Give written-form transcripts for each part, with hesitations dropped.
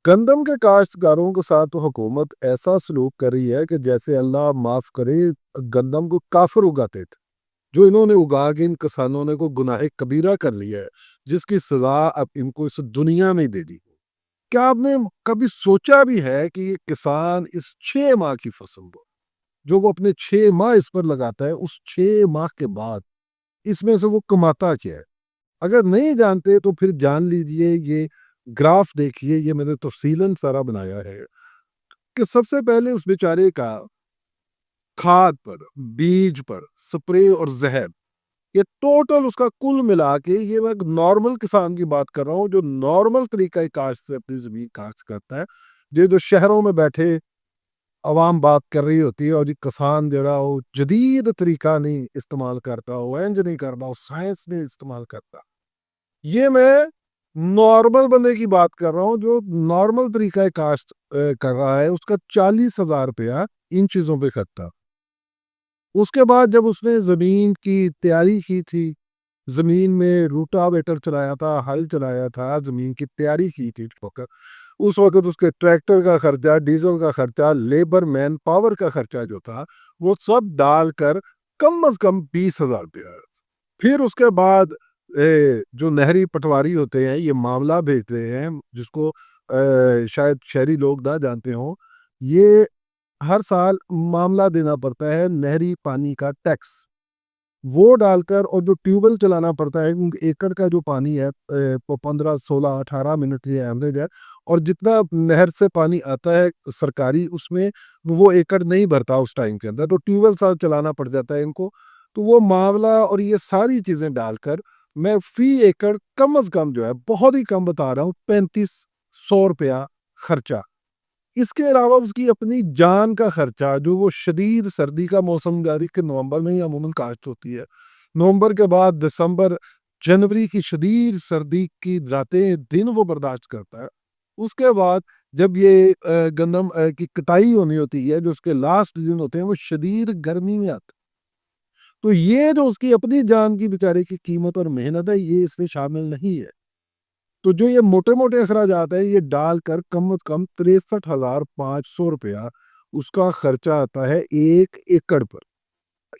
گندم کے کاشتکاروں کے ساتھ تو حکومت ایسا سلوک کر رہی ہے کہ جیسے اللہ معاف کرے گندم کو کافر اگاتے تھے، جو انہوں نے اگا کے ان کسانوں نے کو گناہ کبیرہ کر لیا ہے، جس کی سزا اب ان کو اس دنیا میں دے دی۔ کیا آپ نے کبھی سوچا بھی ہے کہ یہ کسان اس 6 ماہ کی فصل کو جو وہ اپنے 6 ماہ اس پر لگاتا ہے، اس 6 ماہ کے بعد اس میں سے وہ کماتا کیا ہے؟ اگر نہیں جانتے تو پھر جان لیجئے، یہ گراف دیکھیے، یہ میں نے تفصیلاً سارا بنایا ہے کہ سب سے پہلے اس بیچارے کا کھاد پر، بیج پر، سپرے اور زہر، یہ ٹوٹل اس کا کل ملا کے، یہ میں نارمل کسان کی بات کر رہا ہوں جو نارمل طریقہ کاشت سے اپنی زمین کاشت کرتا ہے۔ یہ جو شہروں میں بیٹھے عوام بات کر رہی ہوتی ہے، اور یہ کسان جڑا وہ جدید طریقہ نہیں استعمال کرتا، وہ انج نہیں کرتا، وہ سائنس نہیں استعمال کرتا، یہ میں نارمل بندے کی بات کر رہا ہوں جو نارمل طریقہ کاشت کر رہا ہے، اس کا 40,000 روپیہ ان چیزوں پہ خرچ تھا۔ اس کے بعد جب اس نے زمین کی تیاری کی تھی، زمین میں روٹا ویٹر چلایا تھا، ہل چلایا تھا، زمین کی تیاری کی تھی، اس وقت اس کے ٹریکٹر کا خرچہ، ڈیزل کا خرچہ، لیبر مین پاور کا خرچہ جو تھا، وہ سب ڈال کر کم از کم 20,000 روپیہ۔ پھر اس کے بعد جو نہری پٹواری ہوتے ہیں، یہ معاملہ بھیجتے ہیں، جس کو شاید شہری لوگ نہ جانتے ہوں، یہ ہر سال معاملہ دینا پڑتا ہے نہری پانی کا ٹیکس، وہ ڈال کر، اور جو ٹیوبل چلانا پڑتا ہے، ایکڑ کا جو پانی ہے 15 16 18 منٹ یہ ایوریج ہے، اور جتنا نہر سے پانی آتا ہے سرکاری، اس میں وہ ایکڑ نہیں بھرتا اس ٹائم کے اندر، تو ٹیوبل ساتھ چلانا پڑ جاتا ہے ان کو، تو وہ معاملہ اور یہ ساری چیزیں ڈال کر میں فی ایکڑ کم از کم جو ہے، بہت ہی کم بتا رہا ہوں، 3500 روپیہ خرچہ۔ اس کے علاوہ اس کی اپنی جان کا خرچہ، جو وہ شدید سردی کا موسم جاری کہ نومبر میں ہی عموماً کاشت ہوتی ہے، نومبر کے بعد دسمبر جنوری کی شدید سردی کی راتیں دن وہ برداشت کرتا ہے۔ اس کے بعد جب یہ گندم کی کٹائی ہونی ہوتی ہے، جو اس کے لاسٹ دن ہوتے ہیں، وہ شدید گرمی میں آتے، تو یہ جو اس کی اپنی جان کی بیچارے کی قیمت اور محنت ہے، یہ اس میں شامل نہیں ہے۔ تو جو یہ موٹے موٹے اخراجات ہیں، یہ ڈال کر کم از کم 63,500 روپیہ اس کا خرچہ آتا ہے 1 ایکڑ پر۔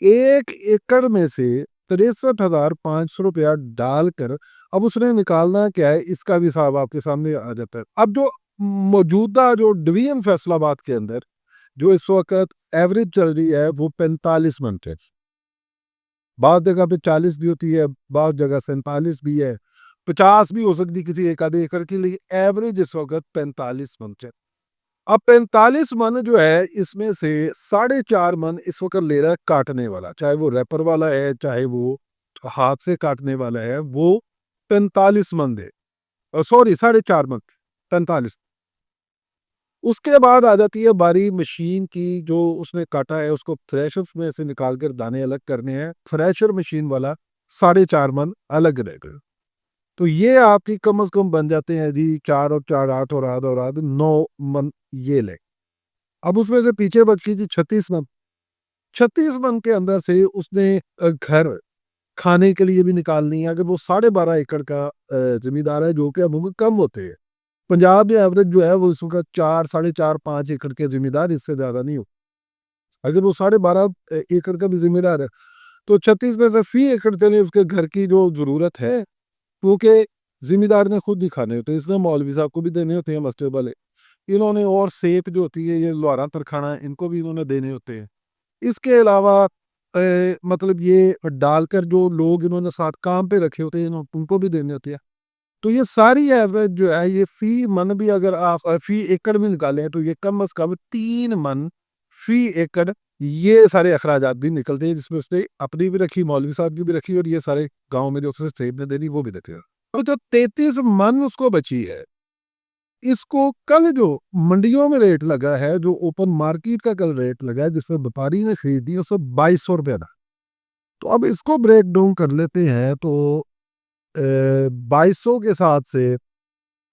1 ایکڑ میں سے 63,500 روپیہ ڈال کر اب اس نے نکالنا کیا ہے، اس کا بھی حساب آپ کے سامنے آ جاتا ہے۔ اب جو موجودہ جو ڈویژن فیصل آباد کے اندر جو اس وقت ایوریج چل رہی ہے، وہ 45 من ہے، بعض جگہ پہ 40 بھی ہوتی ہے، بعض جگہ 47 بھی ہے، 50 بھی ہو سکتی کسی ایک آدھے ایکڑ کی، لیکن ایوریج اس وقت 45 من ہے۔ اب 45 من جو ہے، اس میں سے 4.5 من اس وقت لے رہا ہے کاٹنے والا، چاہے وہ ریپر والا ہے، چاہے وہ ہاتھ سے کاٹنے والا ہے، وہ 45 من دے، سوری 4.5 من، 45۔ اس کے بعد آ جاتی ہے باری مشین کی، جو اس نے کاٹا ہے اس کو تھریشر میں سے نکال کر دانے الگ کرنے ہیں، تھریشر مشین والا 4.5 من الگ رہے گا، تو یہ آپ کی کم از کم بن جاتے ہیں جی 4 اور 4 8 اور 8 اور 8 9 من یہ لے۔ اب اس میں سے پیچھے بچ کی جی 36 من، 36 من کے اندر سے اس نے گھر کھانے کے لیے بھی نکالنی ہے، اگر وہ 12.5 ایکڑ کا زمیندار ہے، جو کہ عموماً کم ہوتے ہیں، پنجاب میں ایوریج جو ہے وہ اس وقت 4 4.5 5 ایکڑ کے زمیندار، اس سے زیادہ نہیں ہو، اگر وہ 12.5 ایکڑ کا بھی زمیندار ہے، تو 36 میں سے فی ایکڑ کے لیے اس کے گھر کی جو ضرورت ہے، کیونکہ زمیندار نے خود نہیں کھانے ہوتے، اس نے مولوی صاحب کو بھی دینے ہوتے ہیں، مسجد والے انہوں نے، اور سیپ جو ہوتی ہے، یہ لوہارا ترکھانا، ان کو بھی انہوں نے دینے ہوتے ہیں۔ اس کے علاوہ مطلب یہ ڈال کر جو لوگ انہوں نے ساتھ کام پہ رکھے ہوتے ہیں، ان کو بھی دینے ہوتے ہیں، تو یہ ساری ایوریج جو ہے، یہ فی من بھی اگر آپ فی ایکڑ میں نکالیں تو یہ کم از کم 3 من فی ایکڑ، یہ سارے اخراجات بھی نکلتے ہیں، جس میں اس نے اپنی بھی رکھی، مولوی صاحب کی بھی رکھی، اور یہ سارے گاؤں میں جو اس نے سیب نے دینی وہ بھی دیتے ہیں۔ اور جو 33 من اس کو بچی ہے، اس کو کل جو منڈیوں میں ریٹ لگا ہے، جو اوپن مارکیٹ کا کل ریٹ لگا ہے، جس میں وپاری نے خریدی، اس 2200 روپے دا، تو اب اس کو بریک ڈاؤن کر لیتے ہیں، تو 2200 کے ساتھ سے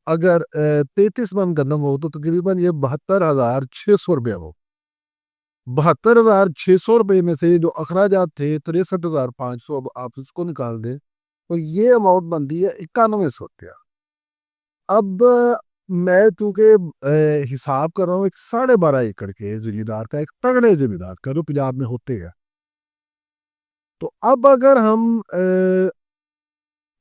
اگر 33 من گندم ہو تو تقریباً یہ 72,600 روپے ہو، 72,600 روپے میں سے جو اخراجات تھے 63,500، اب آپ اس کو نکال دیں تو یہ اماؤنٹ بنتی ہے 9100 روپیہ۔ اب میں چونکہ حساب کر رہا ہوں ایک 12.5 ایکڑ کے زمیندار کا، ایک تگڑے زمیندار کا جو پنجاب میں ہوتے ہیں، تو اب اگر ہم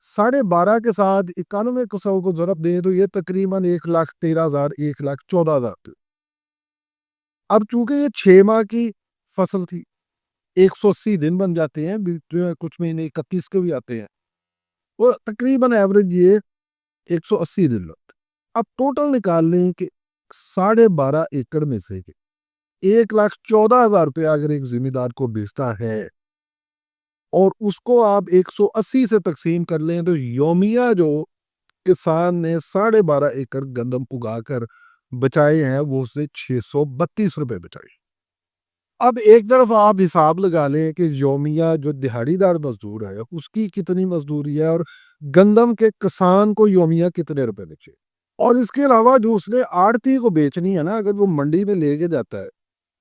12.5 کے ساتھ 9100 کو ضرب دیں تو یہ تقریباً 1,13,000 1,14,000۔ اب چونکہ یہ 6 ماہ کی فصل تھی، 180 دن بن جاتے ہیں، کچھ مہینے 31 کے بھی آتے ہیں، وہ تقریباً ایوریج یہ 180 دن لگتے۔ اب ٹوٹل نکال لیں کہ 12.5 ایکڑ میں سے 1,14,000 روپیہ اگر ایک زمیندار کو بیچتا ہے اور اس کو آپ 180 سے تقسیم کر لیں تو یومیہ جو کسان نے 12.5 ایکڑ گندم اگا کر بچائے ہیں وہ اس نے 632 روپے بچائے۔ اب ایک طرف آپ حساب لگا لیں کہ یومیہ جو دہاڑی دار مزدور ہے اس کی کتنی مزدوری ہے اور گندم کے کسان کو یومیہ کتنے روپے بچے، اور اس کے علاوہ جو اس نے آڑتی کو بیچنی ہے نا، اگر وہ منڈی میں لے کے جاتا ہے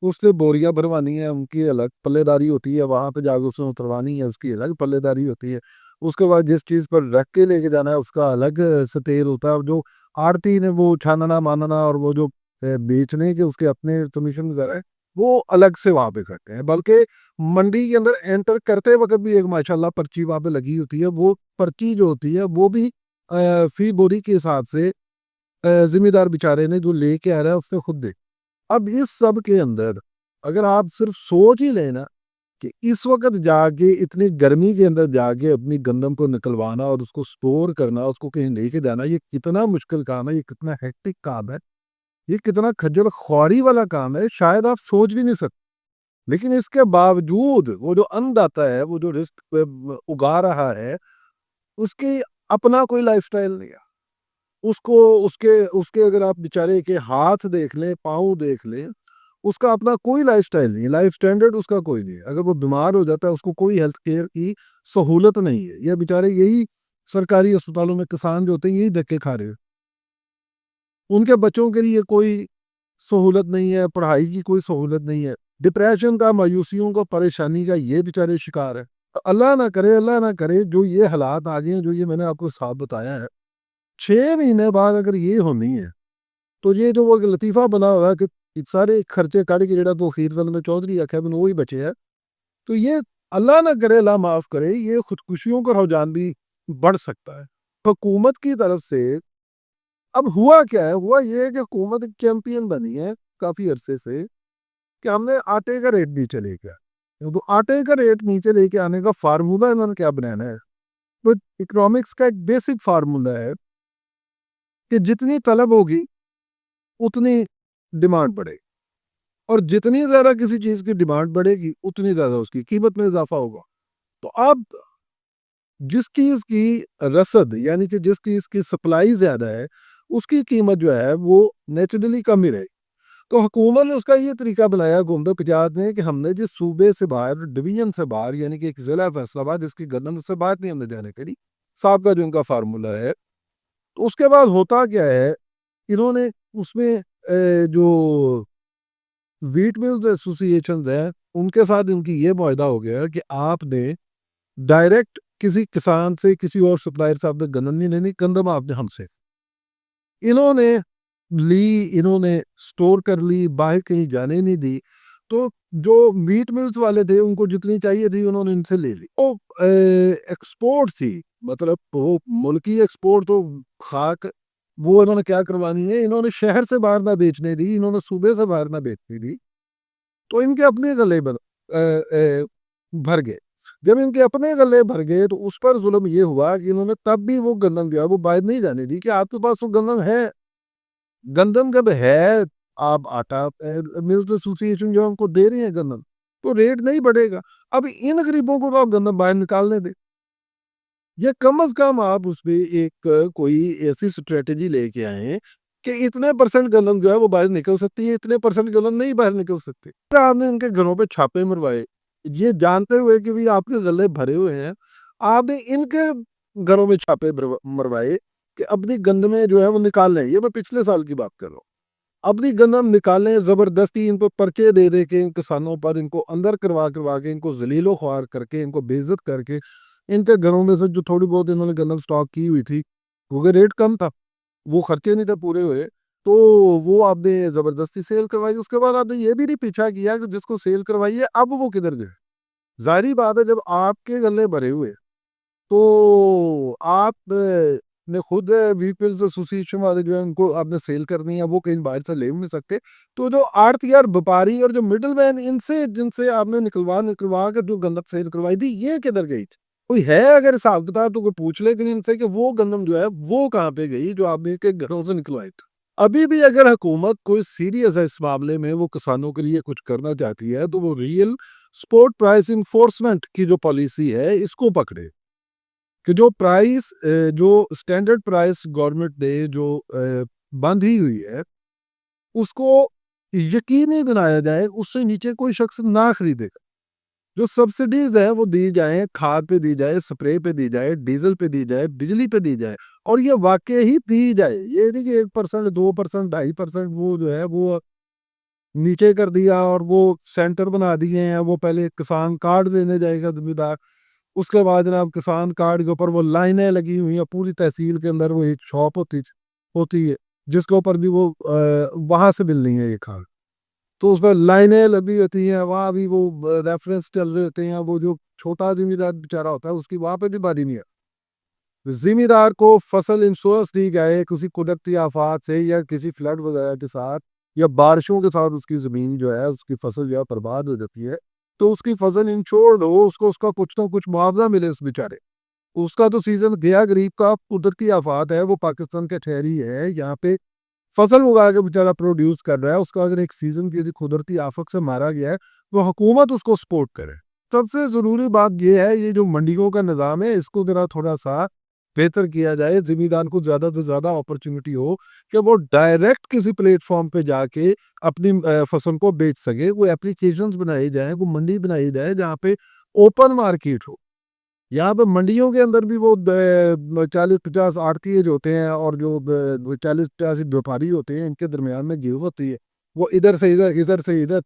اس سے بوریاں بھروانی ہے، ان کی الگ پلے داری ہوتی ہے، وہاں پہ جا کے اس نے اتروانی ہے، اس کی الگ پلے داری ہوتی ہے، اس کے بعد جس چیز پر رکھ کے لے کے جانا ہے اس کا الگ ستیر ہوتا ہے، جو آڑتی نے وہ چھاننا ماننا اور وہ جو بیچنے کے اس کے اپنے کمیشن وغیرہ ہے وہ الگ سے وہاں پہ کرتے ہیں، بلکہ منڈی کے اندر انٹر کرتے وقت بھی ایک ماشاءاللہ پرچی وہاں پہ لگی ہوتی ہے، وہ پرچی جو ہوتی ہے وہ بھی فی بوری کے حساب سے ذمہ بیچارے نے جو لے کے آ رہا ہے اس نے خود دے۔ اب اس سب کے اندر اگر آپ صرف سوچ ہی لینا کہ اس وقت جا کے اتنی گرمی کے اندر جا کے اپنی گندم کو نکلوانا اور اس کو سٹور کرنا، اس کو کہیں لے کے جانا، یہ کتنا مشکل کام ہے، یہ کتنا ہیکٹک کام ہے، یہ کتنا کھجل خواری والا کام ہے، شاید آپ سوچ بھی نہیں سکتے۔ لیکن اس کے باوجود وہ جو اند آتا ہے، وہ جو رزق اگا رہا ہے، اس کی اپنا کوئی لائف سٹائل نہیں ہے۔ اس کو اس کے اگر آپ بیچارے کے ہاتھ دیکھ لیں، پاؤں دیکھ لیں، اس کا اپنا کوئی لائف سٹائل نہیں ہے، لائف سٹینڈرڈ اس کا کوئی نہیں ہے۔ اگر وہ بیمار ہو جاتا ہے اس کو کوئی ہیلتھ کیئر کی سہولت نہیں ہے۔ یہ بیچارے یہی سرکاری اسپتالوں میں کسان جو ہوتے ہیں یہی دھکے کھا رہے ہیں، ان کے بچوں کے لیے کوئی سہولت نہیں ہے، پڑھائی کی کوئی سہولت نہیں ہے، ڈپریشن کا، مایوسیوں کا، پریشانی کا یہ بیچارے شکار ہے۔ اللہ نہ کرے جو یہ حالات آ گئے ہیں، جو یہ میں نے آپ کو صاحب بتایا ہے، 6 مہینے بعد اگر یہ ہونی ہے تو یہ جو وہ لطیفہ بنا ہوا ہے کہ سارے خرچے کٹ کے جڑا تو خیر میں چودھری آخیا میں وہی بچے ہے، تو یہ اللہ نہ کرے، اللہ معاف کرے، یہ خودکشیوں کا رجحان بھی بڑھ سکتا ہے حکومت کی طرف سے۔ اب ہوا کیا ہے؟ ہوا یہ ہے کہ حکومت ایک چیمپئن بنی ہے کافی عرصے سے کہ ہم نے آٹے کا ریٹ نیچے لے کے تو آٹے کا ریٹ نیچے لے کے آنے کا فارمولہ انہوں نے کیا بنانا ہے؟ تو اکنامکس کا ایک بیسک فارمولہ ہے کہ جتنی طلب ہوگی اتنی ڈیمانڈ بڑھے گی، اور جتنی زیادہ کسی چیز کی ڈیمانڈ بڑھے گی اتنی زیادہ اس کی قیمت میں اضافہ ہوگا۔ تو اب جس چیز کی رسد یعنی کہ جس چیز کی سپلائی زیادہ ہے اس کی قیمت جو ہے وہ نیچرلی کم ہی رہے گی۔ تو حکومت نے اس کا یہ طریقہ بنایا حکومت پنجاب نے کہ ہم نے جس صوبے سے باہر، ڈویژن سے باہر، یعنی کہ ایک ضلع فیصل آباد جس کی گندم سے باہر نہیں ہم نے جانے کری، صاحب کا جو ان کا فارمولہ ہے، تو اس کے بعد ہوتا کیا ہے، انہوں نے اس میں جو ویٹ ملز ایسوسی ایشنز ہیں ان کے ساتھ ان کی یہ معاہدہ ہو گیا کہ آپ نے ڈائریکٹ کسی کسان سے، کسی اور سپلائر سے آپ نے گندم نہیں لینی، گندم آپ نے ہم سے انہوں نے لی، انہوں نے سٹور کر لی، باہر کہیں جانے نہیں دی۔ تو جو میٹ ملز والے تھے ان کو جتنی چاہیے تھی انہوں نے ان سے لے لی۔ وہ ایکسپورٹ تھی، مطلب وہ ملکی ایکسپورٹ تو خاک، وہ انہوں نے کیا کروانی ہے، انہوں نے شہر سے باہر نہ بیچنے دی، انہوں نے صوبے سے باہر نہ بیچنے دی، تو ان کے اپنے گلے بھر گئے۔ جب ان کے اپنے گلے بھر گئے تو اس پر ظلم یہ ہوا کہ انہوں نے تب بھی وہ گندم جو ہے وہ باہر نہیں جانے دی کہ آپ کے پاس وہ گندم ہے، گندم جب ہے، آپ آٹا ملز ایسوسی ایشن جو ہم کو دے رہے ہیں گندم، تو ریٹ نہیں بڑھے گا۔ اب ان غریبوں کو تو آپ گندم باہر نکالنے دیں، یہ کم از کم آپ اس پہ ایک کوئی ایسی سٹریٹجی لے کے آئیں کہ اتنے پرسنٹ گندم جو ہے وہ باہر نکل سکتی ہے، اتنے پرسنٹ گندم نہیں باہر نکل سکتے۔ آپ نے ان کے گھروں پہ چھاپے مروائے، یہ جانتے ہوئے کہ بھی آپ کے غلے بھرے ہوئے ہیں، آپ نے ان کے گھروں میں چھاپے مروائے کہ اپنی گندمیں جو ہے وہ نکال لیں۔ یہ میں پچھلے سال کی بات کر رہا ہوں، اپنی گندم نکالیں، زبردستی ان کو پرچے دے دے کے ان کسانوں پر، ان کو اندر کروا کے، ان کو ذلیل و خوار کر کے، ان کو بے عزت کر کے، ان کے گھروں میں سے جو تھوڑی بہت انہوں نے گندم سٹاک کی ہوئی تھی کیونکہ ریٹ کم تھا، وہ خرچے نہیں تھے پورے ہوئے، تو وہ آپ نے زبردستی سیل کروائی۔ اس کے بعد آپ نے یہ بھی نہیں پیچھا کیا کہ جس کو سیل کروائی ہے اب وہ کدھر گئے۔ ظاہری بات ہے جب آپ کے گلے بھرے ہوئے تو آپ نے خود ویپلز ایسوسی ایشن والے جو ہیں ان کو آپ نے سیل کرنی ہے، وہ کہیں باہر سے لے بھی نہیں سکتے۔ تو جو آڑتی اور وپاری اور جو مڈل مین ان سے جن سے آپ نے نکلوا کر جو گندم سیل کروائی تھی، یہ کدھر گئی تھی؟ کوئی ہے اگر حساب کتاب تو کوئی پوچھ لے کہ ان سے کہ وہ گندم جو ہے وہ کہاں پہ گئی جو آپ نے کے گھروں سے نکلوائی تھی۔ ابھی بھی اگر حکومت کوئی سیریس ہے اس معاملے میں، وہ کسانوں کے لیے کچھ کرنا چاہتی ہے تو وہ ریئل سپورٹ پرائس انفورسمنٹ کی جو پالیسی ہے اس کو پکڑے، کہ جو پرائس جو سٹینڈرڈ پرائس گورنمنٹ نے جو باندھی ہوئی ہے اس کو یقینی بنایا جائے، اس سے نیچے کوئی شخص نہ خریدے گا۔ جو سبسڈیز ہیں وہ دی جائیں، کھاد پہ دی جائے، سپرے پہ دی جائے، ڈیزل پہ دی جائے، بجلی پہ دی جائے، اور یہ واقع ہی دی جائے۔ یہ نہیں کہ 1%، 2%، 2.5% وہ جو ہے وہ نیچے کر دیا اور وہ سینٹر بنا دیے ہیں۔ وہ پہلے کسان کارڈ دینے جائے گا زمیندار، اس کے بعد جناب کسان کارڈ کے اوپر وہ لائنیں لگی ہوئی ہیں، پوری تحصیل کے اندر وہ ایک شاپ ہوتی ہے جس کے اوپر بھی وہ وہاں سے ملنی ہے یہ کھاد، تو اس پر لائنیں لگی ہوتی ہیں، وہاں بھی وہ ریفرنس چل رہے ہوتے ہیں۔ وہ جو چھوٹا زمیندار بیچارہ ہوتا ہے اس کی وہاں پہ بھی باری نہیں ہے۔ زمیندار کو فصل انشورنس دی جائے کسی قدرتی آفات سے یا کسی فلڈ وغیرہ کے ساتھ یا بارشوں کے ساتھ اس کی زمین جو ہے اس کی فصل جو ہے برباد ہو جاتی ہے، تو اس کی فصل انشورڈ ہو، اس کو اس کا کچھ نہ کچھ معاوضہ ملے اس بیچارے۔ اس کا تو سیزن گیا، غریب کا قدرتی آفات ہے، وہ پاکستان کے ٹھہری ہے، یہاں پہ فصل اگا کے بیچارہ پروڈیوس کر رہا ہے، اس کا اگر ایک سیزن کی قدرتی آفت سے مارا گیا ہے تو حکومت اس کو سپورٹ کرے۔ سب سے ضروری بات یہ ہے، یہ جو منڈیوں کا نظام ہے اس کو ذرا تھوڑا سا بہتر کیا جائے، زمیندار کو زیادہ سے زیادہ اپرچونٹی ہو کہ وہ ڈائریکٹ کسی پلیٹ فارم پہ جا کے اپنی فصل کو بیچ سکے۔ وہ اپلیکیشنز بنائی جائیں، وہ منڈی بنائی جائے جہاں پہ اوپن مارکیٹ ہو۔ یہاں پہ منڈیوں کے اندر بھی وہ 40-50 آڑتی جو ہوتے ہیں اور جو 40-50 بیوپاری ہوتے ہیں، ان کے درمیان میں گیو ہوتی ہے۔ وہ ادھر سے ادھر، ادھر سے ادھر،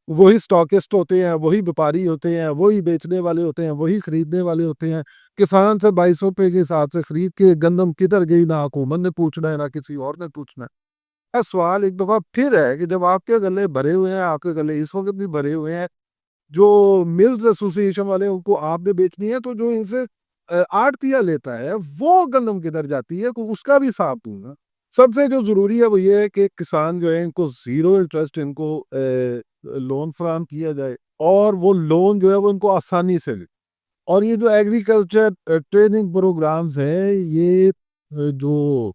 وہی سٹاکسٹ ہوتے ہیں، وہی بیوپاری ہوتے ہیں، وہی بیچنے والے ہوتے ہیں، وہی خریدنے والے ہوتے ہیں۔ کسان سے 2200 روپے کے حساب سے خرید کے گندم کدھر گئی نہ حکومت نے پوچھنا ہے نہ کسی اور نے پوچھنا ہے۔ سوال ایک دفعہ پھر ہے کہ جب آپ کے گلے بھرے ہوئے ہیں، آپ کے گلے اس وقت بھی بھرے ہوئے ہیں، جو ملز ایسوسی ایشن والے ان کو آپ نے بیچنی ہے، تو جو ان سے آڑتیا لیتا ہے وہ گندم کدھر جاتی ہے، اس کا بھی حساب دوں گا۔ سب سے جو ضروری ہے وہ یہ ہے کہ کسان جو ہے ان کو زیرو انٹرسٹ ان کو لون فراہم کیا جائے، اور وہ لون جو ہے وہ ان کو آسانی سے لے۔ اور یہ جو ایگریکلچر ٹریننگ پروگرامز ہیں، یہ جو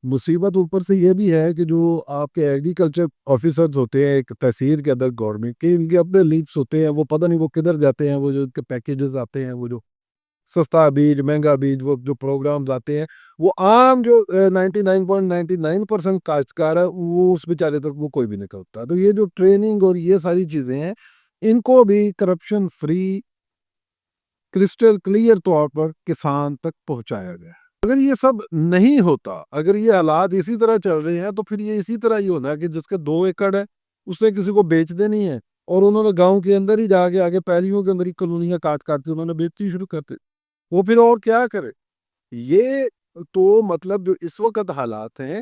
مصیبت اوپر سے یہ بھی ہے کہ جو آپ کے ایگریکلچر آفیسرز ہوتے ہیں ایک تحصیل کے اندر گورنمنٹ کے، ان کے اپنے لیڈس ہوتے ہیں، وہ پتہ نہیں وہ کدھر جاتے ہیں، وہ جو ان کے پیکیجز آتے ہیں، وہ جو سستا بیج مہنگا بیج وہ جو پروگرامز آتے ہیں، وہ عام جو 99.99% کاشتکار ہے وہ اس بیچارے تک وہ کوئی بھی نہیں کرتا۔ تو یہ جو ٹریننگ اور یہ ساری چیزیں ہیں، ان کو بھی کرپشن فری کرسٹل کلیئر طور پر کسان تک پہنچایا گیا۔ اگر یہ سب نہیں ہوتا، اگر یہ حالات اسی طرح چل رہے ہیں، تو پھر یہ اسی طرح ہی ہونا ہے کہ جس کے 2 ایکڑ ہے اس نے کسی کو بیچ دینی ہے، اور انہوں نے گاؤں کے اندر ہی جا کے آگے پیلیوں کے اندر ہی کالونیاں کاٹ کے انہوں نے بیچتی شروع کرتے۔ وہ پھر اور کیا کرے؟ یہ تو مطلب جو اس وقت حالات ہیں،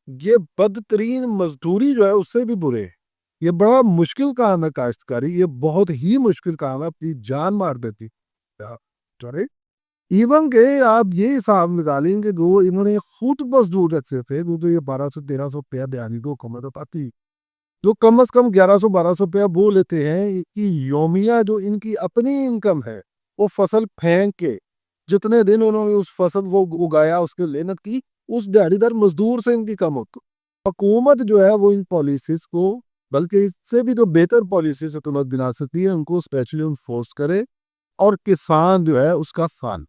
یہ بدترین مزدوری جو ہے اس سے بھی برے ہیں۔ یہ بڑا مشکل کام ہے کاشتکاری، یہ بہت ہی مشکل کام ہے، اپنی جان مار دیتی۔ ایون کہ آپ یہ حساب نکالیں کہ جو انہوں نے خود مزدور رکھے تھے، وہ تو یہ 1200-1300 روپیہ دیانی کو کمر پاتی، جو کم از کم 1100-1200 روپیہ وہ لیتے ہیں کہ یومیہ جو ان کی اپنی انکم ہے، وہ فصل پھینک کے جتنے دن انہوں نے اس فصل وہ اگایا، اس کی محنت کی، اس دیہڑی دار مزدور سے ان کی کم ہوتی۔ حکومت جو ہے وہ ان پالیسیز کو، بلکہ اس سے بھی جو بہتر پالیسیز حکومت بنا سکتی ہے، ان کو اسپیشلی انفورس کرے، اور کسان جو ہے اس کا ساتھ